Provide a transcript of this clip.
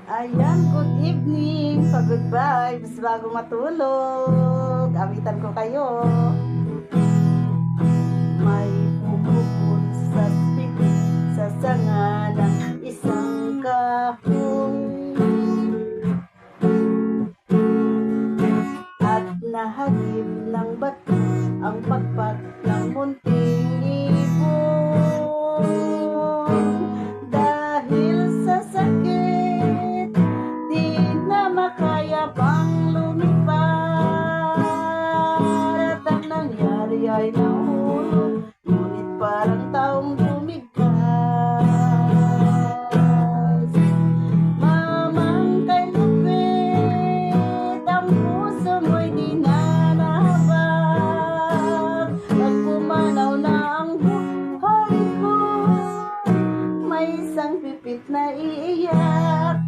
Ayan, good evening. Good vibes bago matulog. Awitan ko kayo. May pupupot sa stick sa sanga ng isang kahoy at nahagip ng bato ang pagpat ng munting ibon. Dahil sa sakit, di na makaya pang lumipad. At ang nangyari ay nahulog, ngunit parang taong bumigkas. Mamang kay lupit, ang puso mo'y di na nahabag. Pag pumanaw na ang buhay ko, may isang pipit na iiyak.